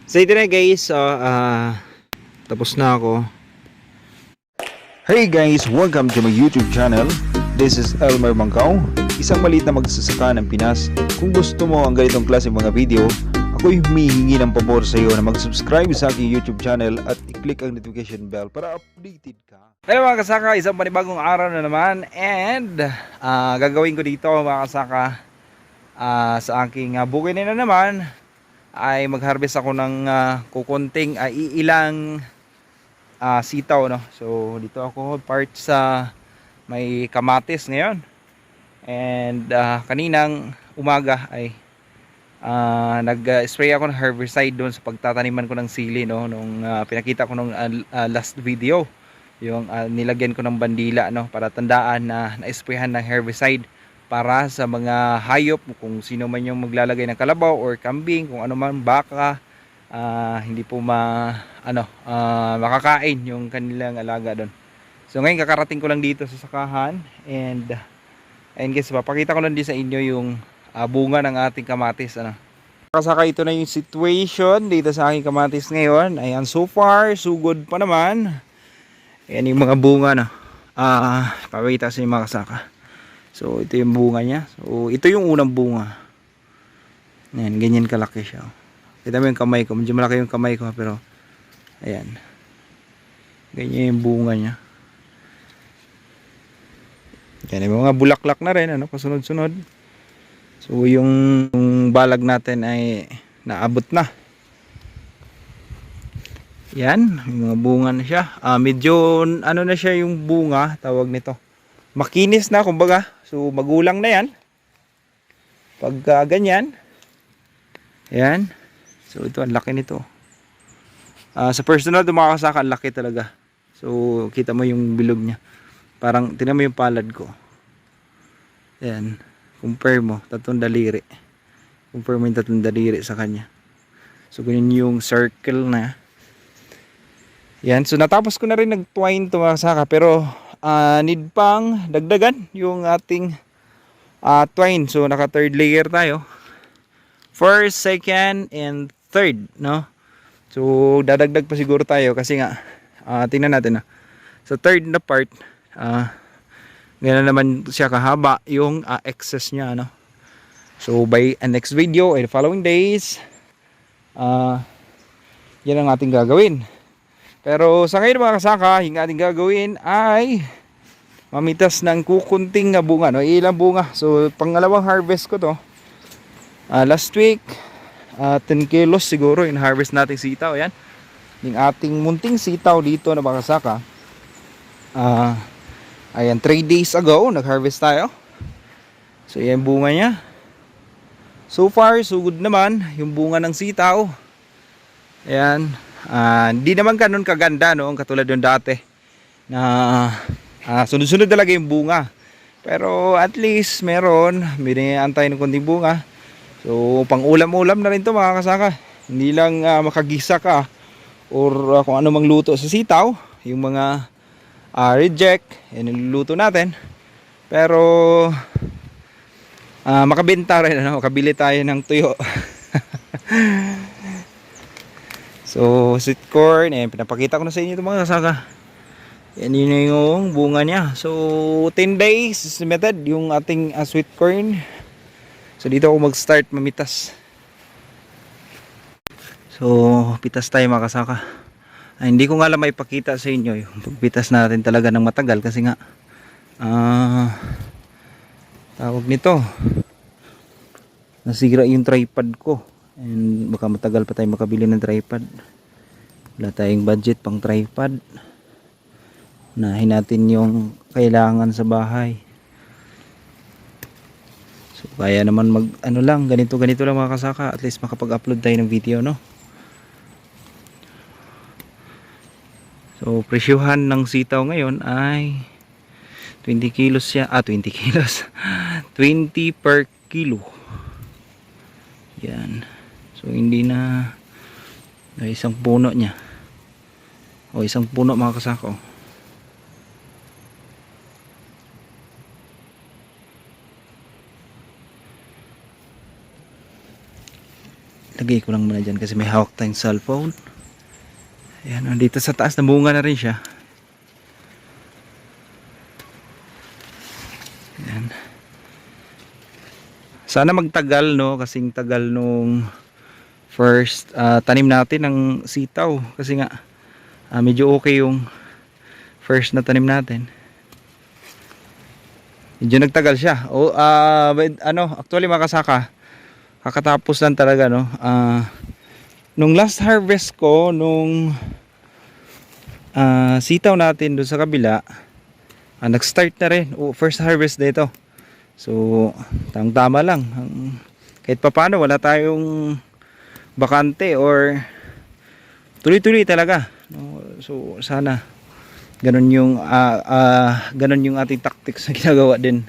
So ito na guys, tapos na ako. Hey guys, welcome to my YouTube channel. This is Elmer Mangkao, isang maliit na magsasaka ng Pinas. Kung gusto mo ang ganitong klase mga video, ako'y humihingi ng pabor sa iyo na mag-subscribe sa aking YouTube channel at i-click ang notification bell para updated ka. Hello mga kasaka, isang panibagong araw na naman. And gagawin ko dito mga kasaka, sa aking bukid na naman ay mag-harvest ako ng kukunting iilang sitaw, no. So dito ako part sa may kamatis ngayon. And kaninang umaga ay nag-spray ako ng herbicide doon sa pagtataniman ko ng sili, no, nung pinakita ko nung last video, yung nilagyan ko ng bandila, no, para tandaan na na-sprayhan ng herbicide para sa mga hayop, kung sino man yung maglalagay ng kalabaw or kambing, kung ano man, baka hindi po makakain yung kanilang alaga doon. So ngayon kakarating ko lang dito sa sakahan, and guys, papakita ko lang din sa inyo yung bunga ng ating kamatis, ano. Kasaka, ito na yung situation dito sa aking kamatis ngayon. Ayan, so far so good pa naman. Ayan yung mga bunga, no. Papakita sa inyo mga kasaka. So ito yung bunga niya. So ito yung unang bunga. Ayan, ganyan kalaki siya. Kita mo yung kamay ko, medyo malaki yung kamay ko, pero ayan, ganyan yung bunga niya. Yan yung mga bulaklak na rin, ano, pasunod-sunod. So yung balag natin ay naabot na. Yan, yung mga bunga na siya. Medyo ano na siya yung bunga, tawag nito, makinis na kumbaga. So magulang na yan pag ganyan. Yan. So ito, ang laki nito. Sa personal, mga kasaka, ang laki talaga. So kita mo yung bilog niya. Parang tingnan mo yung palad ko. Yan. Compare mo, tatlong daliri. Compare mo yung tatlong daliri sa kanya. So ganyan yung circle na. Yan. So natapos ko na rin nag-twine to mga kasaka, pero need pang dagdagan yung ating twine. So naka third layer tayo. First, second, and third, no? So dadagdag pa siguro tayo kasi nga tingnan natin na. Sa third na part, ganyan naman siya kahaba yung excess niya, no? So by next video and the following days, yan ang ating gagawin. Pero sa ngayon mga kasaka, yung ating gagawin ay mamitas ng kukunting na bunga, no? Ilang bunga. So pangalawang harvest ko to. Last week 10 kilos siguro in harvest nating sitaw. Yan yung ating munting sitaw dito na mga kasaka. Ayan, 3 days ago nag harvest tayo. So yan bunga niya. So far so good naman yung bunga ng sitaw. Ayan, hindi naman ganun kaganda, no, katulad yung dati na sunod-sunod talaga yung bunga. Pero at least meron, binayaan ng konting bunga. So pang ulam-ulam na rin to mga kasaka. Hindi lang makagisa ka or kung ano mang luto sa sitaw. Yung mga reject, yan niluluto natin. Pero makabenta rin, ano? Makabili tayo ng tuyo. So sweet corn, pinapakita ko na sa inyo ito mga kasaka. Yan yun yung bunga niya. So 10 days method yung ating sweet corn. So dito ako mag-start mamitas. So pitas tayo mga kasaka. Hindi ko nga lang maipakita sa inyo yung pagpitas natin talaga ng matagal kasi nga tawag nito, nasira yung tripod ko, and baka matagal pa tayo makabili ng tripod. Wala tayong budget pang tripod. Unahin natin yung kailangan sa bahay. So kaya naman mag ganito lang mga kasaka, at least makapag-upload tayo ng video, no. So presyuhan ng sitaw ngayon ay 20 kilos siya, 20 kilos 20 per kilo. Yan. So hindi na isang puno niya, o isang puno mga kasako. Lagay ko lang muna dyan kasi may hawak tayong cellphone. Ayan, dito sa taas namunga na rin siya. Ayan. Sana magtagal, no, kasing tagal nung first tanim natin ng sitaw kasi nga medyo okay yung first na tanim natin. Medyo nagtagal siya. Actually mga kasaka, kakatapos lang talaga, no. Nung last harvest ko nung sitaw natin doon sa kabila, nag-start na rin. First harvest dito. So, tama lang. Kahit papaano wala tayong bakante or tuloy-tuloy talaga. No? So, sana ganun yung ating tactics na ginagawa din.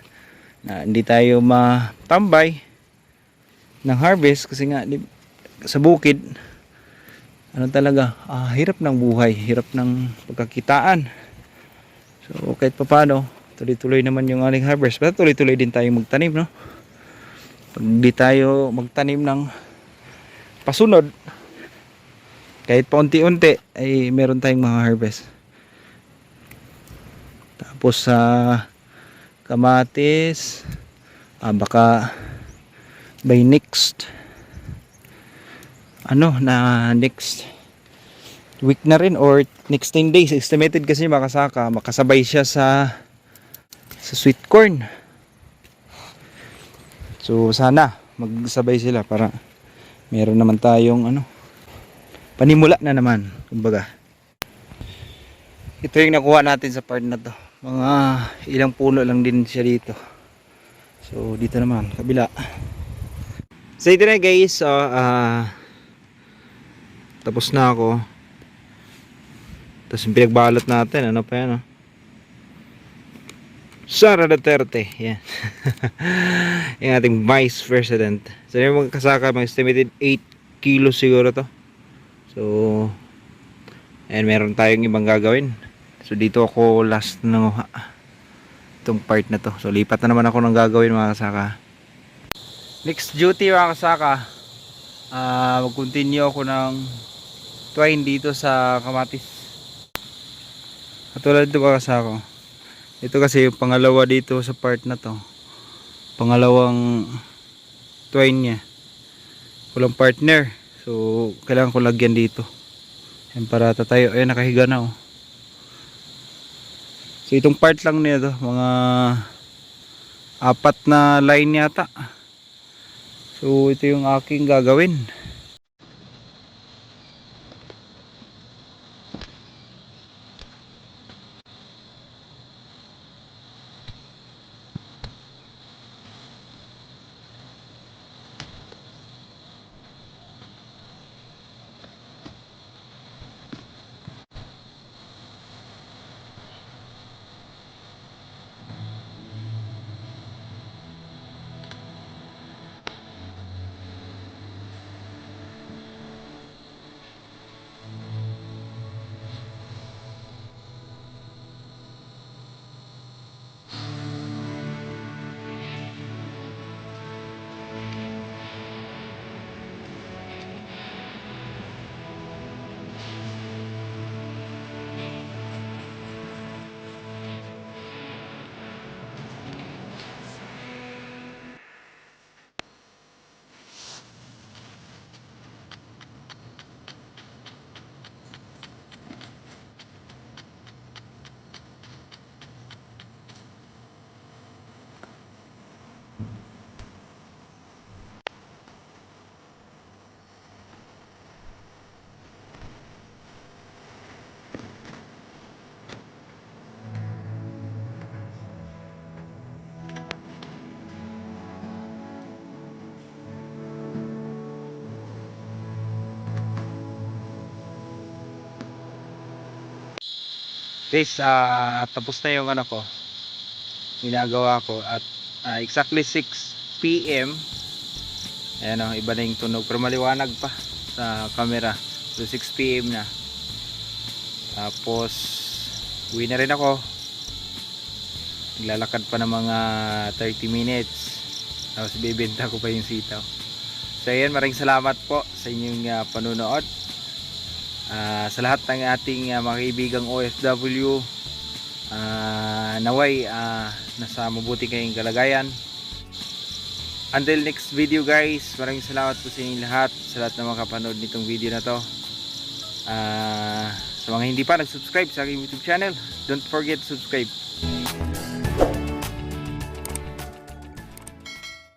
Na hindi tayo matambay ng harvest kasi nga sa bukid talaga, hirap ng buhay, hirap ng pagkakitaan. So, kahit papaano tuloy-tuloy naman yung ating harvest. Pero tuloy-tuloy din tayo magtanim, no? Pag di tayo magtanim ng pasunod, kahit paunti-unti, ay meron tayong mga harvest. Tapos sa kamatis, baka by next next week na rin or next 10 days estimated kasi makasabay siya sa sweet corn. So sana magsabay sila para meron naman tayong panimula na naman, kumbaga. Ito yung nakuha natin sa part na to. Mga ilang puno lang din siya dito. So dito naman kabila. So ito na guys, tapos na ako. Tapos yung pinagbalot natin, ano pa yan, Sara Duterte, yan. Yung ating Vice President. So yung mga kasaka, mga estimated 8 kilos siguro to. So and meron tayong ibang gagawin. So dito ako last na itong part na to. So lipat na naman ako ng gagawin mga kasaka. Next duty mga kasaka, mag-continue ako ng twine dito sa kamatis. Katulad ito mga kasaka. Ito kasi yung pangalawa dito sa part na to. Pangalawang twine niya. Walang partner. So kailangan ko lagyan dito. Yan para tatayo. Ayan, nakahiga na So itong part lang nito, mga 4 na line yata. So ito yung aking gagawin. Guys, tapos na yung ko ginagawa ko at exactly 6 PM. Ayan iba na yung tunog pero maliwanag pa sa camera. So 6 PM na. Tapos uwi na rin ako. Naglalakad pa ng mga 30 minutes. Tapos bibenta ko pa yung sitaw. So ayan, maraming salamat po sa inyong panunood. Sa lahat ng ating mga kaibigang OFW, naway nasa mabuti kayong kalagayan. Until next video guys, maraming salamat po sa inyong lahat, sa lahat na makapanood nitong video na to. Sa mga hindi pa nag-subscribe sa aking YouTube channel, don't forget to subscribe.